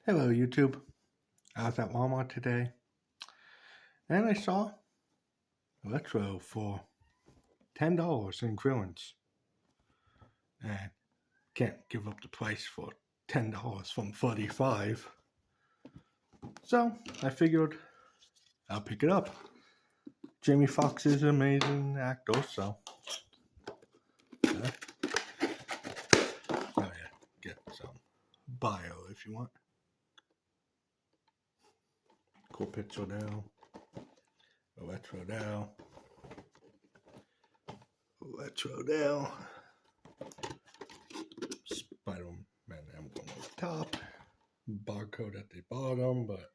Hello YouTube. I was at Walmart today and I saw Electro for $10 in clearance. And can't give up the price for $10 from $35. So I figured I'll pick it up. Jamie Foxx is an amazing actor, so yeah. Oh yeah, get some bio if you want. Cool picture there. Electro there. Electro there. Spider-Man emblem at the top. Barcode at the bottom, but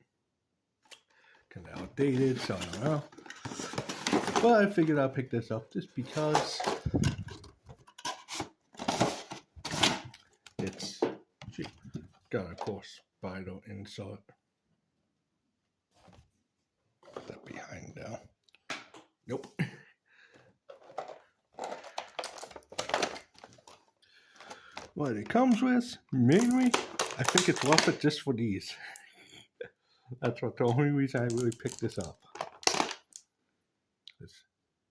kind of outdated, so I don't know. But I figured I'd pick this up just because it's cheap. Got a course Spider insert. Put that behind now. Nope. What it comes with, mainly, I think it's worth it just for these. That's what the only reason I really picked this up.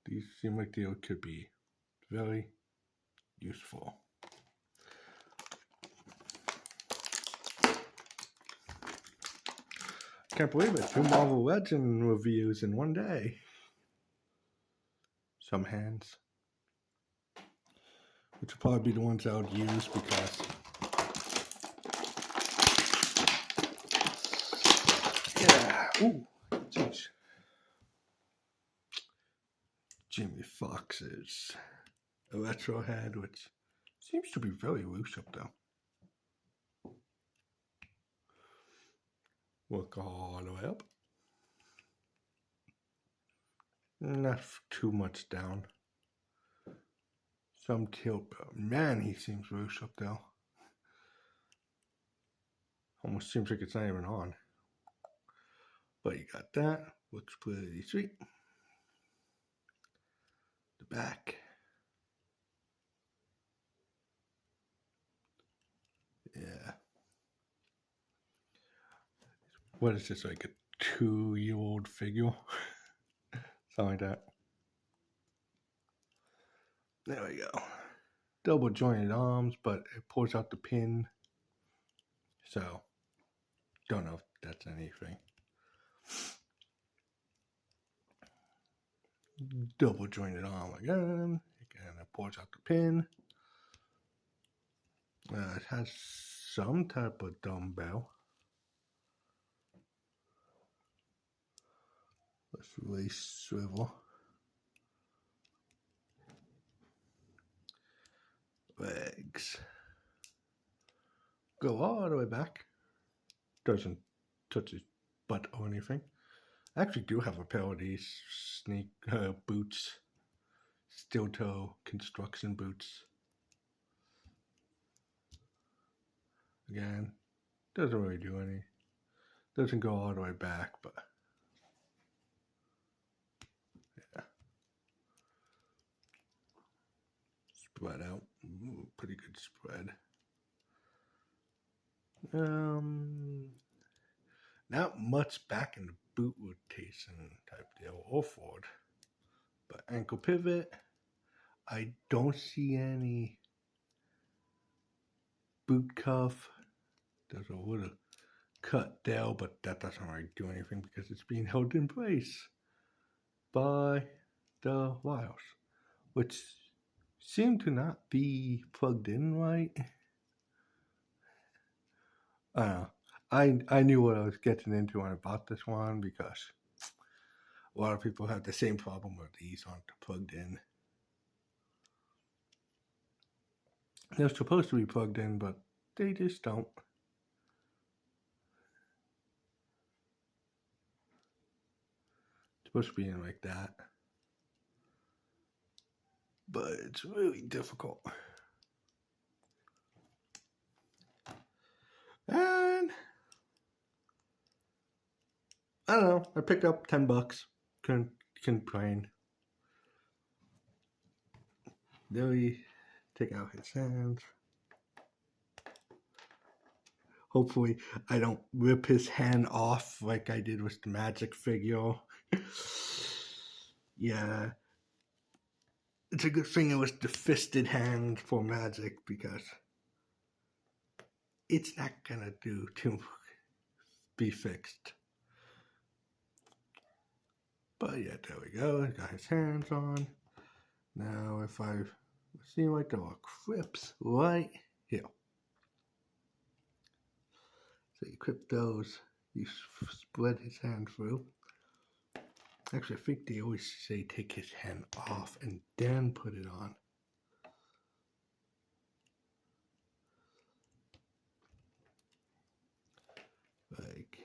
These seem like they could be very useful. Can't believe it. 2 Marvel Legend reviews in one day. Some hands. Which will probably be the ones I would use because yeah. Ooh, jeez. Jamie Foxx's Electro head, which seems to be very loose up there. Work all the way up. Not too much down. Some tilt, but man, he seems loose up there. Almost seems like it's not even on. But you got that. Looks pretty sweet. The back. Yeah. What is this, like a 2-year-old figure? Something like that. There we go. Double jointed arms, but it pulls out the pin. So, don't know if that's anything. Double jointed arm again. Again, it pulls out the pin. It has some type of dumbbell. Let's release swivel. Legs. Go all the way back. Doesn't touch his butt or anything. I actually do have a pair of these boots. Steel toe construction boots. Again, doesn't really do any. Doesn't go all the way back, but yeah. Spread out. Ooh, pretty good spread. Not much back in the boot rotation type deal or forward. But ankle pivot. I don't see any boot cuff. There's a little cut there, but that doesn't really do anything because it's being held in place by the wires, which seem to not be plugged in right. I don't know. I knew what I was getting into when I bought this one because a lot of people have the same problem where these aren't plugged in. They're supposed to be plugged in, but they just don't. It's supposed to be in like that. But it's really difficult. And I don't know. I picked up $10. Couldn't complain. Then we take out his hands. Hopefully I don't rip his hand off like I did with the magic figure. Yeah. It's a good thing it was the fisted hand for magic, because it's not gonna do to be fixed. But yeah, there we go. Got his hands on. Now if I seem like there are crypts right here. So you clip those, you spread his hand through. Actually, I think they always say take his hand off and then put it on. Like,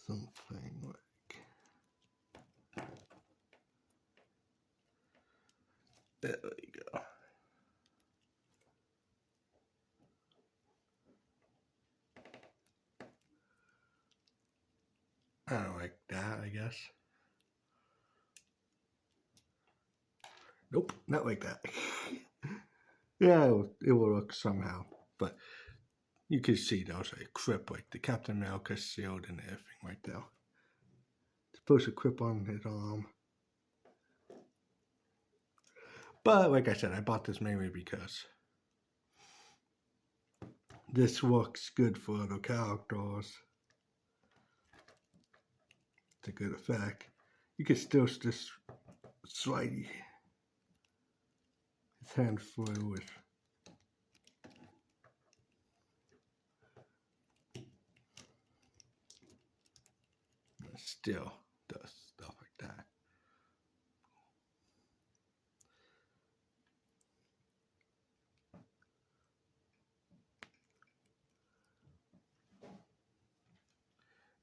something like, there we go. I don't like that, I guess. Nope, not like that. Yeah, it will work somehow, but you can see there's a clip like the Captain America shield and everything right there. It's supposed to clip on his arm. But like I said, I bought this mainly because this looks good for other characters. It's a good effect. You can still just slide his hand through with still does stuff like that.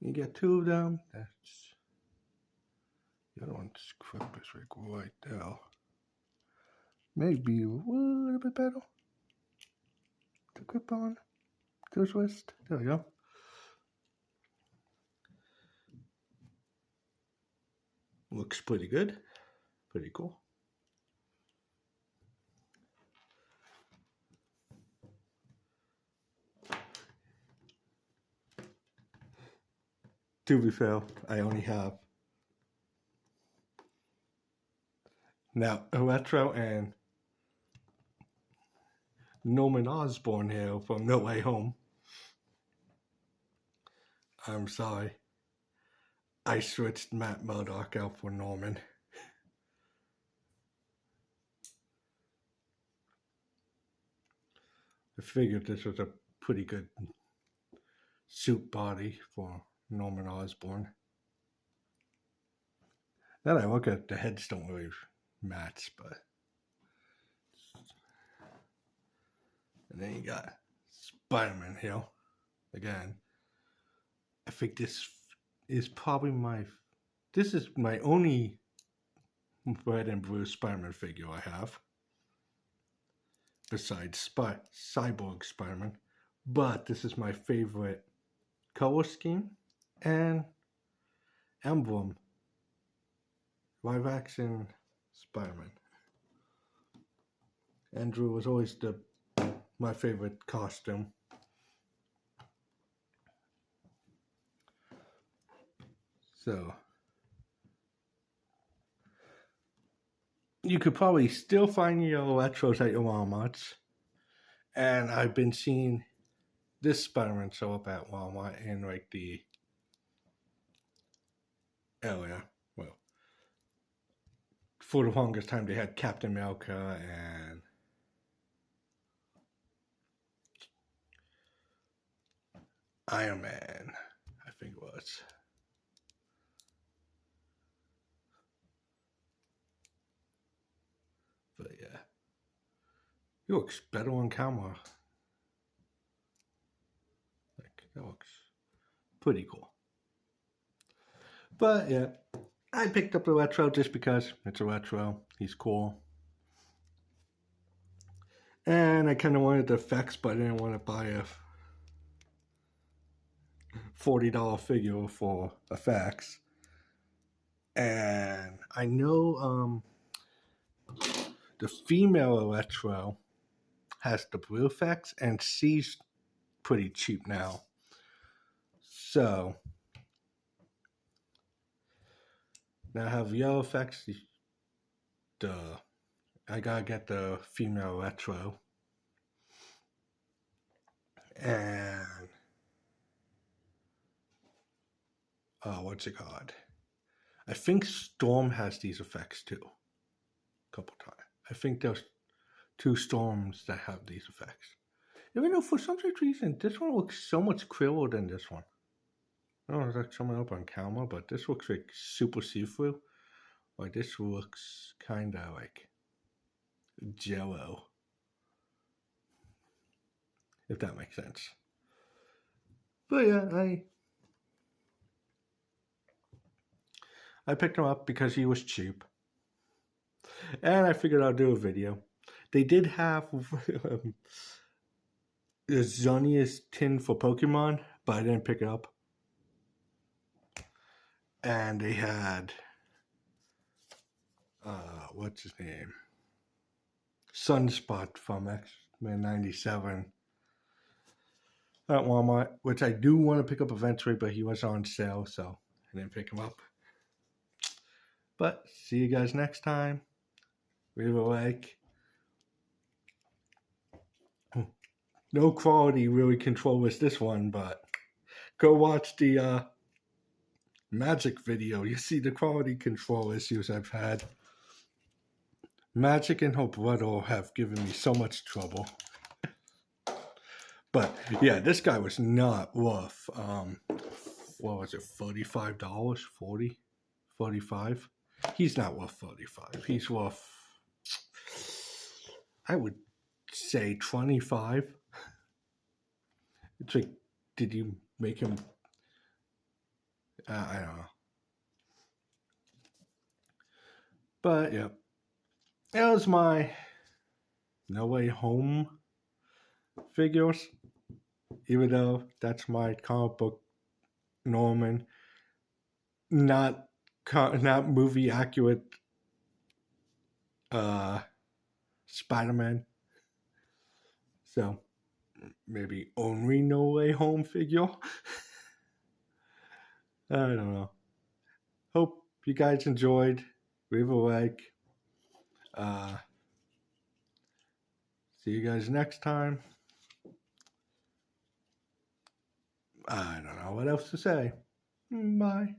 You get two of them. That's the other one's clip is like right there. Maybe a little bit better. The clip on to the twist. There we go. Looks pretty good. Pretty cool. To be fair, I only have now Electro and Norman Osborn here from No Way Home. I'm sorry. I switched Matt Murdock out for Norman. I figured this was a pretty good suit body for Norman Osborn. Then I look at the heads don't really match, but and then you got Spider-Man here again. I think this is probably this is my only red and blue Spider-Man figure I have, besides Cyborg Spider-Man. But this is my favorite color scheme and emblem. Live action Spider-Man. Andrew was always my favorite costume. So you could probably still find your Electros at your Walmarts. And I've been seeing this Spider-Man show up at Walmart in like the area. Well, for the longest time they had Captain America and Iron Man, I think it was. But yeah, he looks better on camera. Like, that looks pretty cool. But yeah, I picked up the Electro just because it's Electro. He's cool. And I kind of wanted the effects, but I didn't want to buy a $40 figure for effects. And I know the female Electro has the blue effects, and she's pretty cheap now. So now I have yellow effects. I gotta get the female Electro. And what's it called? I think Storm has these effects too. A couple times. I think there's 2 Storms that have these effects. Even though for some reason this one looks so much clearer than this one. I don't know if that's coming up on camera, but this looks like super see-through. Like this looks kinda like jello. If that makes sense. But yeah, I picked him up because he was cheap. And I figured I'd do a video. They did have the Zonius tin for Pokemon, but I didn't pick it up. And they had what's his name? Sunspot from X-Men 97 at Walmart, which I do want to pick up eventually, but he was on sale, so I didn't pick him up. But see you guys next time. Leave a like. No quality really control as this one, but go watch the Magic video. You see the quality control issues I've had. Magic and her brother have given me so much trouble. But yeah, this guy was not worth what was it, $35? 40? 45? He's not worth 35. He's worth, I would say, 25. It's like, did you make him? I don't know. But yeah, that was my No Way Home figures. Even though that's my comic book Norman, not movie accurate Spider-Man. So maybe only No Way Home figure. I don't know. Hope you guys enjoyed. Leave a like. See you guys next time. I don't know what else to say. Bye.